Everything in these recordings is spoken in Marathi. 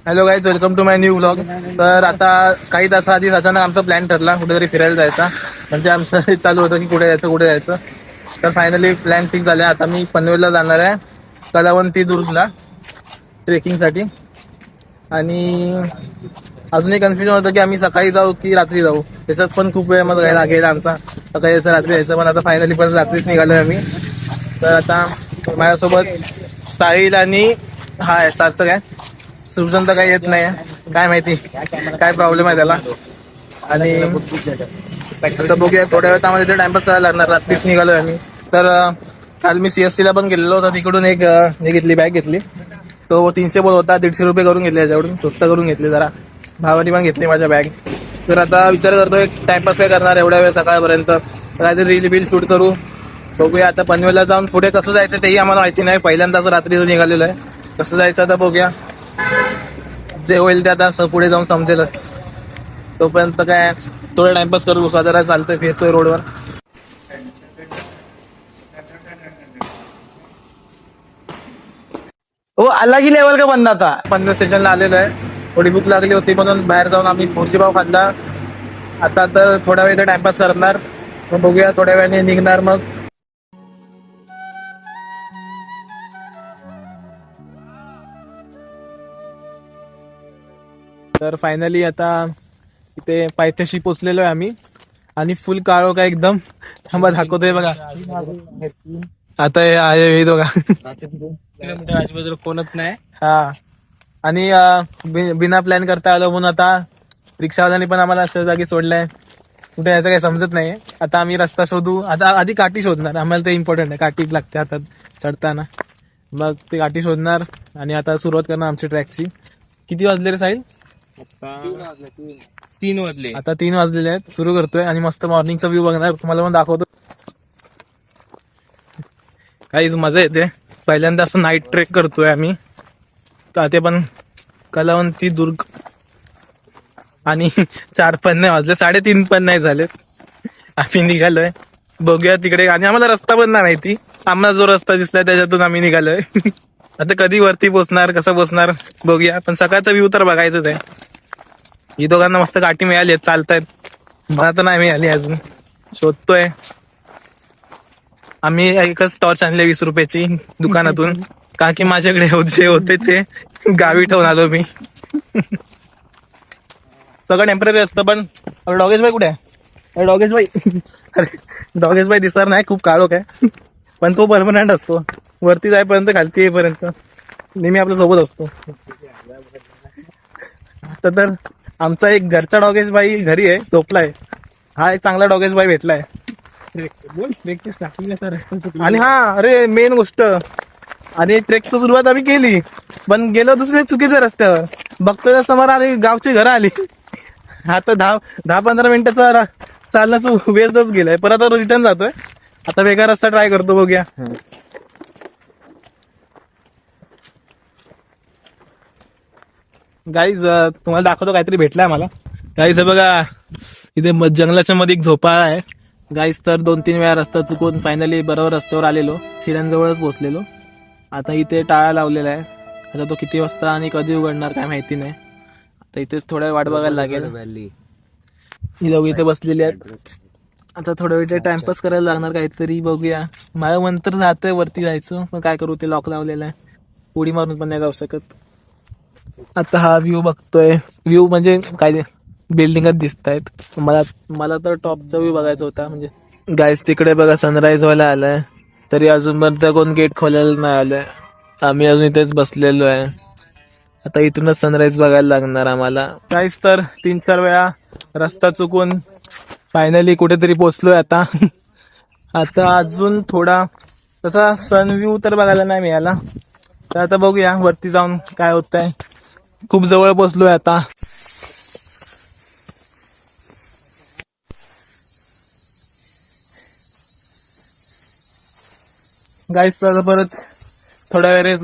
Hello guys, welcome to my new vlog. तर आता काही तासाआधी अचानक आमचा प्लॅन ठरला कुठेतरी फिरायला जायचा. म्हणजे आमचं हे चालू होतं की कुठे जायचं. तर फायनली प्लॅन फिक्स झाला. आता मी पनवेलला जाणार आहे, कलावंती दुर्गला ट्रेकिंगसाठी. आणि अजूनही कन्फ्युजन होतं की आम्ही सकाळी जाऊ की रात्री जाऊ. त्याच्यात पण खूप वेळ मध्ये लागेल आमचा, सकाळी यायचं रात्री यायचं. पण आता फायनली परत रात्रीच निघालोय आम्ही. तर आता माझ्यासोबत साहिल आणि हाय सार्थक आहे. सुरजन तर काही येत नाही, काय माहिती काय प्रॉब्लेम आहे त्याला. आणि आता बघूया, थोड्या वेळ आम्हाला इथे टाइमपास करायला लागणार. रात्रीच निघालोय आम्ही. तर काल मी CST ला पण गेलेलो होता. तिकडून एक बॅग घेतली. तो 300 बोल होता, 150 रुपये करून घेतले याच्याकडून, स्वस्त करून घेतले जरा. भावानी पण घेतली माझ्या बॅग. तर आता विचार करतोय टाइमपास काय करणार एवढ्या वेळ सकाळपर्यंत, काहीतरी रील बिल शूट करू. बघूया आता पनवेलला जाऊन पुढे कसं जायचं तेही आम्हाला माहिती नाही. पहिल्यांदाच रात्रीच निघालेलो आहे. कसं जायचं आता बघूया. जे होईल ते आता पुढे जाऊन समजेलच. तोपर्यंत काय थोडा टाइमपास करू, जरा चालतोय फिरतोय रोडवर. हो, आला की लेवल का बंद. आता पनवेल स्टेशनला आलेलो आहे. थोडी भूक लागली होती म्हणून बाहेर जाऊन आम्ही मोर्ची पाव खाल्ला. आता तर थोड्या वेळ इथे टाइमपास करणार, मग बघूया थोड्या वेळाने निघणार मग. तर फायनली आता इथे पायथ्याशी पोचलेलो आहे आम्ही. आणि फुल काळो का एकदम. थांबा दाखवतोय बघा. आता हे आहे बघा. किलोमीटर आजूबाजूला कोणच नाही. हा, आणि बिना प्लॅन करता आलो म्हणून आता रिक्षावाल्याने पण आम्हाला अशा जागी सोडलंय. कुठे यायचं काही समजत नाही. आता आम्ही रस्ता शोधू. आता आधी काठी शोधणार, आम्हाला ते इम्पॉर्टंट आहे. काठी लागते हातात चढताना. मग ते काठी शोधणार आणि आता सुरुवात करणार आमची ट्रॅकची. किती वाजले रे साहिल? 3 वाजले. आता 3 वाजलेले आहेत. सुरू करतोय आणि मस्त मॉर्निंगचा व्ह्यू बघणार, तुम्हाला पण दाखवतो. काहीच मजा येते. पहिल्यांदा असं नाईट ट्रेक करतोय आम्ही. ते पण कलावंती दुर्ग. आणि 4 पण नाही वाजले, 3:30 पण नाही झालेत. आम्ही निघालोय. बघूया तिकडे. आणि आम्हाला रस्ता पण नाही माहिती. आम्हाला जो रस्ता दिसलाय त्याच्यातून आम्ही निघालोय. आता कधी वरती पोचणार, कसं पोचणार बघूया. पण सकाळचा व्ह्यू तर बघायचंच आहे. ही दोघांना मस्त काठी मिळाली, चालतायत. मला तर नाही मिळाली अजून, शोधतोय. आम्ही एकच टॉर्च आणले 20 रुपयाची दुकानातून, का की माझ्याकडे जे होते ते गावी ठेवून आलो मी. सगळं टेम्पररी असतं. पण डॉगेश भाई कुठे आहे? डॉगेश भाई, डॉगेश भाई दिसणार नाही, खूप काळोख आहे. पण तो परमनंट असतो, वरती जाईपर्यंत खालती येईपर्यंत नेहमी आपल्या सोबत असतो. तर आमचा एक घरचा डॉगेश भाई घरी आहे, झोपलाय. हा एक चांगला डॉगेश भाई भेटलाय. आणि हा, अरे मेन गोष्ट, आणि ट्रेकची सुरुवात आम्ही केली पण गेलो दुसऱ्या चुकीच्या रस्त्यावर. बघतोय समोर आणि गावची घरं आली. आता 10-15 मिनिटाचा चालण्याचं वेळच गेलाय. परत रिटर्न जातोय. आता वेगळा रस्ता ट्राय करतो, बघूया. गाईज तुम्हाला दाखवतो, काहीतरी भेटलाय मला. गाईज हे बघा, इथे जंगलाच्या मध्ये एक झोपाळा आहे. गाईज तर 2-3 वेळा रस्ता चुकून फायनली बरोबर रस्त्यावर आलेलो, शिड्यांजवळच पोचलेलो. आता इथे टाळा लावलेला आहे. आता तो किती वाजता आणि कधी उघडणार काय माहिती नाही. आता इथेच थोड्या वाट बघायला लागेल. ही दोघी इथे बसलेली आहेत. आता थोड्या वेळ टाइमपास करायला लागणार काहीतरी, बघूया. माझं मन तर जातंय वरती जायचं, पण काय करू, ते लॉक लावलेलं आहे. उडी मारून पण नाही जाऊ शकत. आता हा व्ह्यू बघतोय. व्ह्यू म्हणजे काय, बिल्डिंगच दिसत आहेत मला तर टॉपचा व्ह्यू बघायचा होता. म्हणजे गाईस तिकडे बघा, सनराईज व्हायला आलाय, तरी अजूनपर्यंत कोण गेट खोलायला नाही आलंय. आम्ही अजून इथेच बसलेलो आहे. आता इथूनच सनराईज बघायला लागणार आम्हाला. गाईस तर 3-4 वेळा रस्ता चुकून फायनली कुठेतरी पोहोचलोय आता. आता अजून थोडा तसा सन व्ह्यू तर बघायला नाही मिळाला. तर आता बघूया वरती जाऊन काय होतंय. खूप जवळ पोहोचलोय आता. गाईस तर परत थोड्या वेळ रेस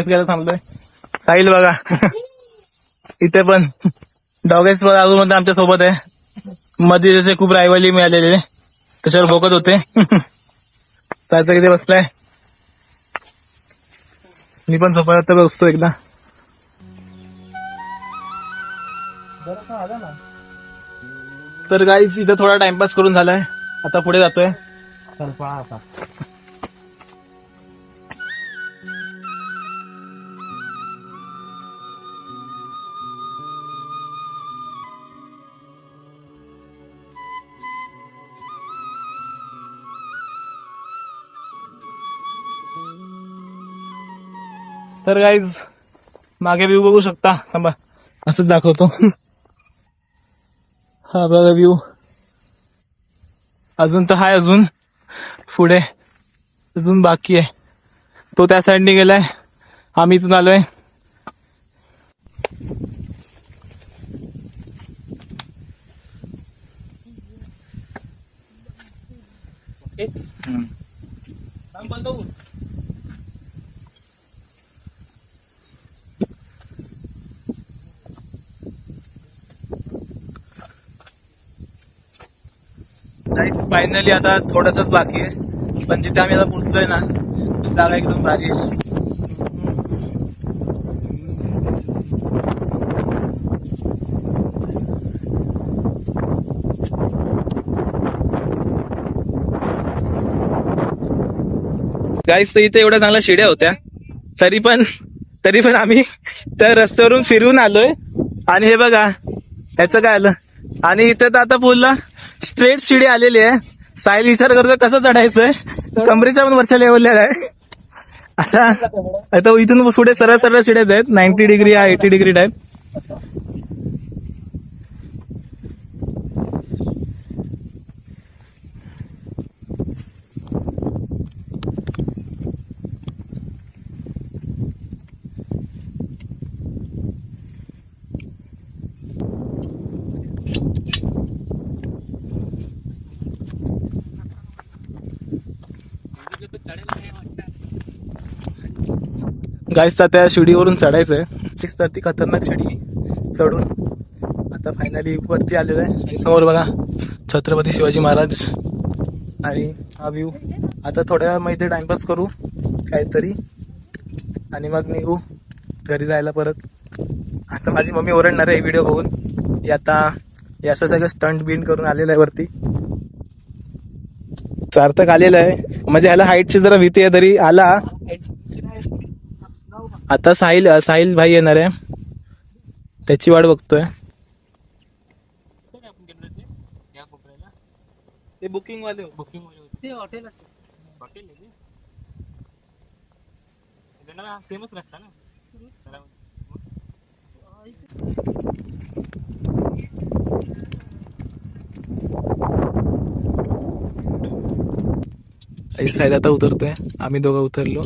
घ्यायला थांबलोय. साहिल बघा इथे पण डॉगेस अजून मध्ये आमच्या सोबत आहे. मध्ये जसे खूप रायवली मिळालेले त्याच्यावर भोगत होते. त्याचं किती बसलाय. मी पण झोपायला तर बसतो एकदा. तर गाईज इथं थोडा टाइमपास करून झालाय, आता पुढे जातोय. तर गाईज मागे व्ह्यू बघू शकता, थांबा असंच दाखवतो. हा बघा व्ह्यू. अजून तर हाय, अजून पुढे अजून बाकी आहे. तो त्या साईडने गेलाय, आम्ही इथून आलोय. फायनली आता थोडंसच बाकी आहे, पण जिथे आम्ही आता पोचलोय ना, ती जागा एकदम भारी आहे. गाईस तर इथे एवढ्या चांगल्या शिड्या होत्या, तरी पण आम्ही त्या रस्त्यावरून फिरून आलोय. आणि हे बघा ह्याचं काय आलं. आणि इथे तर आता पुढला स्ट्रेट शिडी आलेली आहे. साहिल विचार करतो कसं चढायचंय, कमरेच्या पण वरच्या लेवलला आहे. आता इथून पुढे सरळ सरळ शिड्याच आहेत, 90 डिग्री 80 डिग्री टाईप. गाईस तर त्या शिडीवरून चढायचंय, तीच तर ती खतरनाक शिडी चढून आता फायनली वरती आलेलो आहे. आणि समोर बघा छत्रपती शिवाजी महाराज आणि हा व्ह्यू. आता थोड्या वेळा इथे टाइमपास करू काहीतरी आणि मग निघू घरी जायला परत. आता माझी मम्मी ओरडणार आहे व्हिडिओ बघून, ही आता हे असं सगळं स्टंट बिंड करून आलेलं आहे वरती. सार्थक आलेलं आहे, म्हणजे ह्याला हाईटची जरा भीती आहे, तरी आला. आता साहिल भाई येणार आहे, त्याची वाट बघतोय. ते बुकिंग वाले होते, हॉटेल फेमस रस्ता ना. साहिल आता उतरतोय, आम्ही दोघं उतरलो.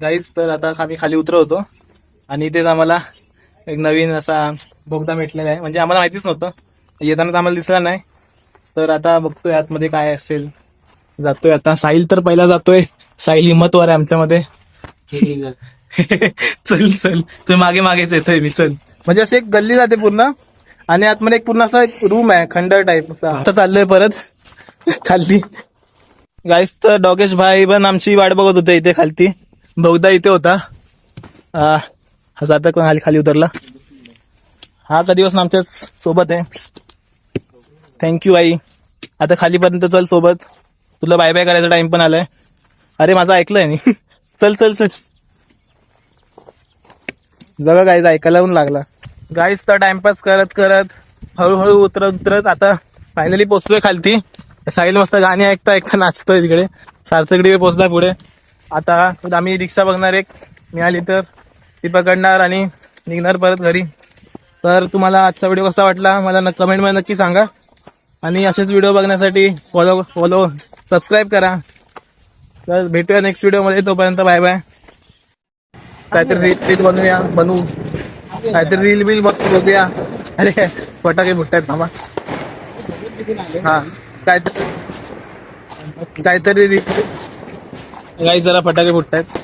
गाईज तर आता आम्ही खाली उतरवतो आणि इथेच आम्हाला एक नवीन असा बोगदा भेटलेला आहे, म्हणजे आम्हाला माहितीच नव्हतं, येताना तर आम्हाला दिसला नाही. तर आता बघतोय आतमध्ये काय असेल, जातोय आता. साहिल तर पहिला जातोय, साहिल हिम्मतवार आहे आमच्यामध्ये. चल तू मागे मागेच येतोय मी, चल. म्हणजे असं एक गल्ली जाते पूर्ण आणि आतमध्ये एक पूर्ण असा एक रूम आहे खंडर टाईप. आता चाललोय परत खाली. गाईस तर डॉगेश भाई पण आमची वाट बघत होते इथे खालती, बोगदा इथे होता. सार्थक पण खाली उतरला. हा का दिवस आमच्या सोबत आहे. थँक्यू आई. आता खालीपर्यंत चल सोबत, तुला बाय बाय करायचा टाइम पण आलाय. अरे माझं ऐकलंय मी. चल चल चल. बघा गाईज ऐकायला पण लागला. गाईज तर टाइमपास करत करत हळूहळू उतरत आता फायनली पोचलोय खालती. साहिल मस्त गाणी ऐकता नाचतोय तिकडे. सार्थकडे पोचला पुढे. आता आम्ही रिक्षा बघणार, एक मिळाली तर ती पकडणार आणि निघणार परत घरी. तर तुम्हाला आजचा व्हिडिओ कसा वाटला मला कमेंटमध्ये नक्की सांगा. आणि असेच व्हिडिओ बघण्यासाठी फॉलो सबस्क्राईब करा. तर भेटूया नेक्स्ट व्हिडिओमध्ये, तोपर्यंत बाय बाय. काहीतरी रील बनवू काहीतरी रील बिल बघूया. अरे फटाके फुटतायत थांबा. हा काहीतरी रील, काही जरा फटाके फुटतायत.